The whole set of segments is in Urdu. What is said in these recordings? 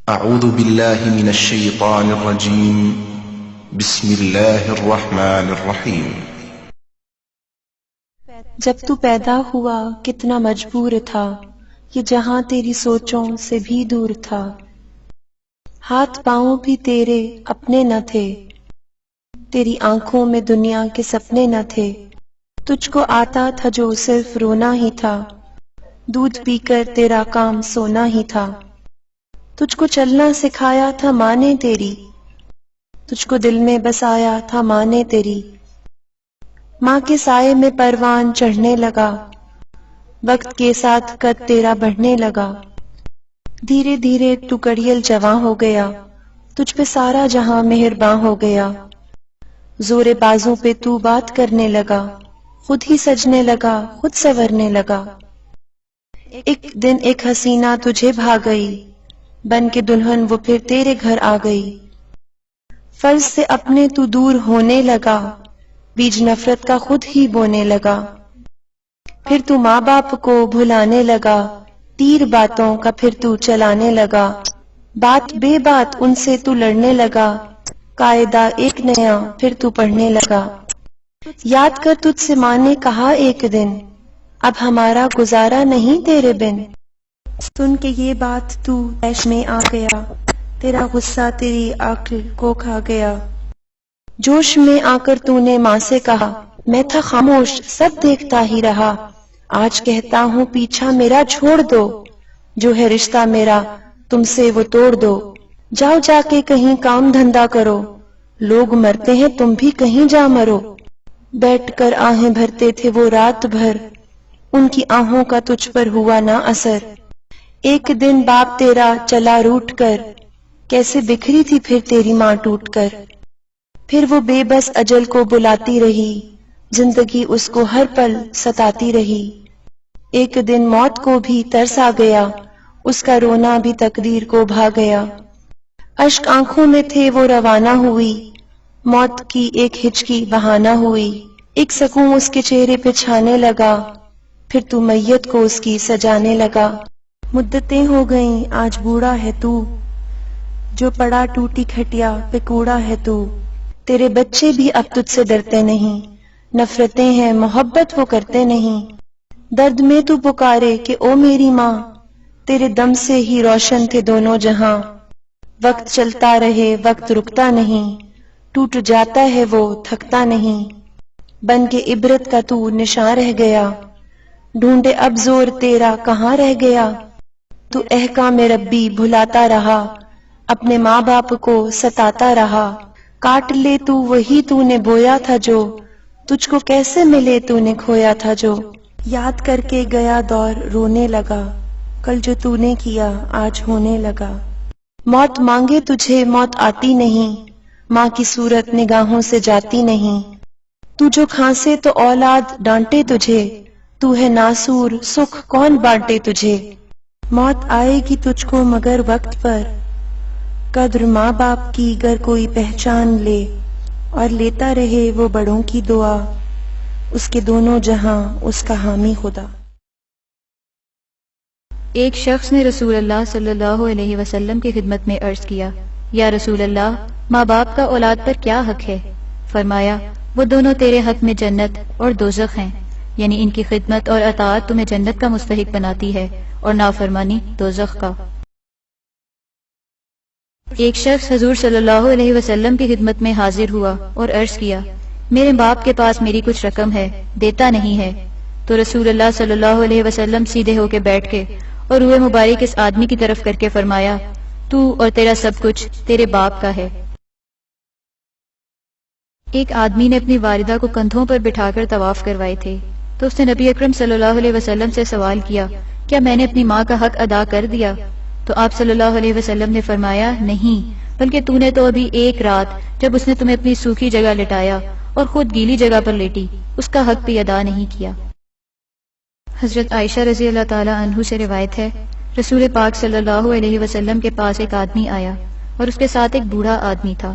اعوذ باللہ من الشیطان الرجیم بسم اللہ الرحمن الرحیم۔ جب تو پیدا ہوا کتنا مجبور تھا، یہ جہاں تیری سوچوں سے بھی دور تھا، ہاتھ پاؤں بھی تیرے اپنے نہ تھے، تیری آنکھوں میں دنیا کے سپنے نہ تھے، تجھ کو آتا تھا جو صرف رونا ہی تھا، دودھ پی کر تیرا کام سونا ہی تھا، تجھ کو چلنا سکھایا تھا ماں نے تیری، تجھ کو دل میں بسایا تھا ماں نے تیری، ماں کے سائے میں پروان چڑھنے لگا، وقت کے ساتھ قد تیرا بڑھنے لگا، دھیرے دھیرے تو کڑیل جواں ہو گیا، تجھ پہ سارا جہاں مہرباں ہو گیا، زور بازوں پہ تو بات کرنے لگا، خود ہی سجنے لگا، خود سنورنے لگا، ایک دن ایک حسینہ تجھے بھا گئی، بن کے دلہن وہ پھر تیرے گھر آ گئی، فرض سے اپنے تو دور ہونے لگا، بیج نفرت کا خود ہی بونے لگا، پھر تو ماں باپ کو بھلانے لگا، تیر باتوں کا پھر تو چلانے لگا، بات بے بات ان سے تو لڑنے لگا، قاعدہ ایک نیا پھر تو پڑھنے لگا، یاد کر تجھ سے ماں نے کہا ایک دن، اب ہمارا گزارا نہیں تیرے بن، سن کے یہ بات تو طیش میں آ گیا، تیرا غصہ تیری عقل کو کھا گیا، جوش میں آ کر تو نے ماں سے کہا، میں تھا خاموش سب دیکھتا ہی رہا، آج کہتا ہوں پیچھا میرا چھوڑ دو، جو ہے رشتہ میرا تم سے وہ توڑ دو، جاؤ جا کے کہیں کام دھندا کرو، لوگ مرتے ہیں تم بھی کہیں جا مرو، بیٹھ کر آہیں بھرتے تھے وہ رات بھر، ان کی آہوں کا تجھ پر ہوا نہ اثر، ایک دن باپ تیرا چلا روٹ کر، کیسے بکھری تھی پھر تیری ماں ٹوٹ کر، پھر وہ بے بس اجل کو بلاتی رہی، زندگی اس کو ہر پل ستاتی رہی، ایک دن موت کو بھی ترس آ گیا، اس کا رونا بھی تقدیر کو بھا گیا، اشک آنکھوں میں تھے وہ روانہ ہوئی، موت کی ایک ہچکی بہانہ ہوئی، ایک سکون اس کے چہرے پہ چھانے لگا، پھر تو میت کو اس کی سجانے لگا، مدتیں ہو گئیں آج بوڑھا ہے تو، جو پڑا ٹوٹی کھٹیا پہ کوڑا ہے تو، تیرے بچے بھی اب تجھ سے ڈرتے نہیں، نفرتیں ہیں محبت وہ کرتے نہیں، درد میں تو پکارے کہ او میری ماں، تیرے دم سے ہی روشن تھے دونوں جہاں، وقت چلتا رہے وقت رکتا نہیں، ٹوٹ جاتا ہے وہ تھکتا نہیں، بن کے عبرت کا تو نشاں رہ گیا، ڈھونڈے اب زور تیرا کہاں رہ گیا، تو احکام ربی بھلاتا رہا، اپنے ماں باپ کو ستاتا رہا، کاٹ لے تو وہی تو نے بویا تھا جو، تجھ کو کیسے ملے تو نے کھویا تھا جو، یاد کر کے گیا دور رونے لگا، کل جو تو نے کیا آج ہونے لگا، موت مانگے تجھے موت آتی نہیں، ماں کی صورت نگاہوں سے جاتی نہیں، تو جو کھانسے تو اولاد ڈانٹے تجھے، تو ہے ناسور سکھ کون بانٹے تجھے، موت آئے گی تجھ کو مگر وقت پر، قدر ماں باپ کی گر کوئی پہچان لے، اور لیتا رہے وہ بڑوں کی دعا، اس کے دونوں جہاں اس کا حامی خدا۔ ایک شخص نے رسول اللہ صلی اللہ علیہ وسلم کی خدمت میں عرض کیا، یا رسول اللہ، ماں باپ کا اولاد پر کیا حق ہے؟ فرمایا، وہ دونوں تیرے حق میں جنت اور دوزخ ہیں، یعنی ان کی خدمت اور اطاعت تمہیں جنت کا مستحق بناتی ہے اور نافرمانی دوزخ کا۔ ایک شخص حضور صلی اللہ علیہ وسلم کی خدمت میں حاضر ہوا اور عرض کیا، میرے باپ کے پاس میری کچھ رقم ہے، دیتا نہیں ہے، تو رسول اللہ صلی اللہ علیہ وسلم سیدھے ہو کے بیٹھ کے اور روئے مبارک اس آدمی کی طرف کر کے فرمایا، تو اور تیرا سب کچھ تیرے باپ کا ہے۔ ایک آدمی نے اپنی والدہ کو کندھوں پر بٹھا کر طواف کروائے تھے، تو اس نے نبی اکرم صلی اللہ علیہ وسلم سے سوال کیا، کیا میں نے اپنی ماں کا حق ادا کر دیا؟ تو آپ صلی اللہ علیہ وسلم نے فرمایا، نہیں، بلکہ تو نے تو ابھی ایک رات جب اس نے تمہیں اپنی سوکھی جگہ لٹایا اور خود گیلی جگہ پر لیٹی، اس کا حق بھی ادا نہیں کیا۔ حضرت عائشہ رضی اللہ تعالی عنہ سے روایت ہے، رسول پاک صلی اللہ علیہ وسلم کے پاس ایک آدمی آیا اور اس کے ساتھ ایک بوڑھا آدمی تھا۔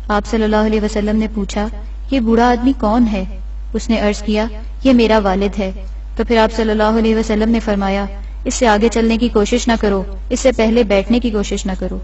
آپ صلی اللہ علیہ وسلم نے پوچھا، یہ بوڑھا آدمی کون ہے؟ اس نے عرض کیا، یہ میرا والد ہے۔ تو پھر آپ صلی اللہ علیہ وسلم نے فرمایا، اس سے آگے چلنے کی کوشش نہ کرو، اس سے پہلے بیٹھنے کی کوشش نہ کرو۔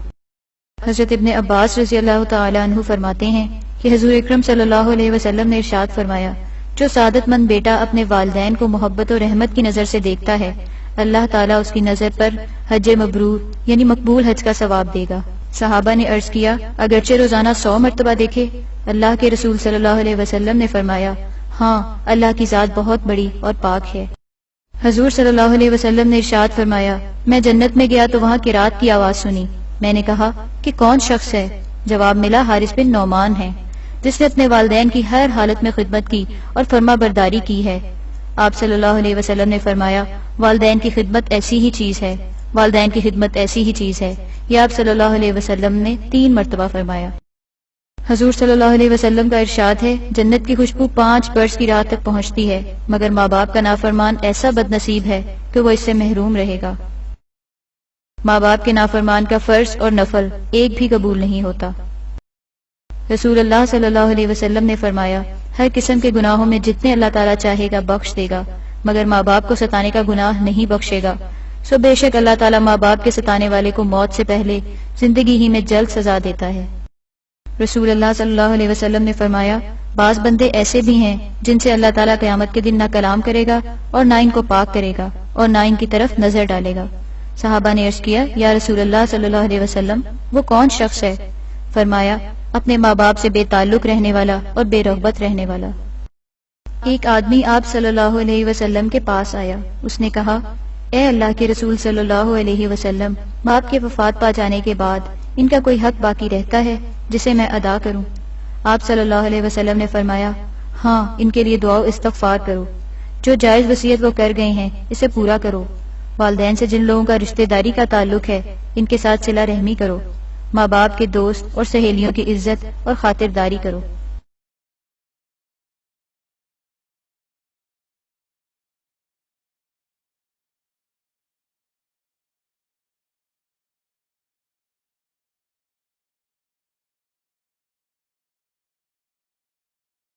حضرت ابن عباس رضی اللہ تعالی عنہ فرماتے ہیں کہ حضور اکرم صلی اللہ علیہ وسلم نے ارشاد فرمایا، جو سعادت مند بیٹا اپنے والدین کو محبت و رحمت کی نظر سے دیکھتا ہے، اللہ تعالیٰ اس کی نظر پر حج مبرور یعنی مقبول حج کا ثواب دے گا۔ صحابہ نے عرض کیا، اگرچہ روزانہ 100 مرتبہ دیکھے؟ اللہ کے رسول صلی اللہ علیہ وسلم نے فرمایا، ہاں، اللہ کی ذات بہت بڑی اور پاک ہے۔ حضور صلی اللہ علیہ وسلم نے ارشاد فرمایا، میں جنت میں گیا تو وہاں قرات کی آواز سنی۔ میں نے کہا کہ کون شخص ہے؟ جواب ملا، حارث بن نعمان ہے، جس نے اپنے والدین کی ہر حالت میں خدمت کی اور فرما برداری کی ہے۔ آپ صلی اللہ علیہ وسلم نے فرمایا، والدین کی خدمت ایسی ہی چیز ہے، والدین کی خدمت ایسی ہی چیز ہے۔ یہ آپ صلی اللہ علیہ وسلم نے 3 مرتبہ فرمایا۔ حضور صلی اللہ علیہ وسلم کا ارشاد ہے، جنت کی خوشبو 5 برس کی راہ تک پہنچتی ہے، مگر ماں باپ کا نافرمان ایسا بد نصیب ہے کہ وہ اس سے محروم رہے گا۔ ماں باپ کے نافرمان کا فرض اور نفل ایک بھی قبول نہیں ہوتا۔ رسول اللہ صلی اللہ علیہ وسلم نے فرمایا، ہر قسم کے گناہوں میں جتنے اللہ تعالیٰ چاہے گا بخش دے گا، مگر ماں باپ کو ستانے کا گناہ نہیں بخشے گا۔ سو بے شک اللہ تعالیٰ ماں باپ کے ستانے والے کو موت سے پہلے زندگی ہی میں جلد سزا دیتا ہے۔ رسول اللہ صلی اللہ علیہ وسلم نے فرمایا، بعض بندے ایسے بھی ہیں جن سے اللہ تعالیٰ قیامت کے دن نہ کلام کرے گا اور نہ ان کو پاک کرے گا اور نہ ان کی طرف نظر ڈالے گا۔ صحابہ نے عرض کیا، یا رسول اللہ صلی اللہ علیہ وسلم، وہ کون شخص ہے؟ فرمایا، اپنے ماں باپ سے بے تعلق رہنے والا اور بے رغبت رہنے والا۔ ایک آدمی آپ صلی اللہ علیہ وسلم کے پاس آیا۔ اس نے کہا، اے اللہ کے رسول صلی اللہ علیہ وسلم، باپ کے وفات پا جانے کے بعد ان کا کوئی حق باقی رہتا ہے جسے میں ادا کروں؟ آپ صلی اللہ علیہ وسلم نے فرمایا، ہاں، ان کے لیے دعا و استغفار کرو، جو جائز وصیت وہ کر گئے ہیں اسے پورا کرو، والدین سے جن لوگوں کا رشتہ داری کا تعلق ہے ان کے ساتھ صلہ رحمی کرو، ماں باپ کے دوست اور سہیلیوں کی عزت اور خاطرداری کرو۔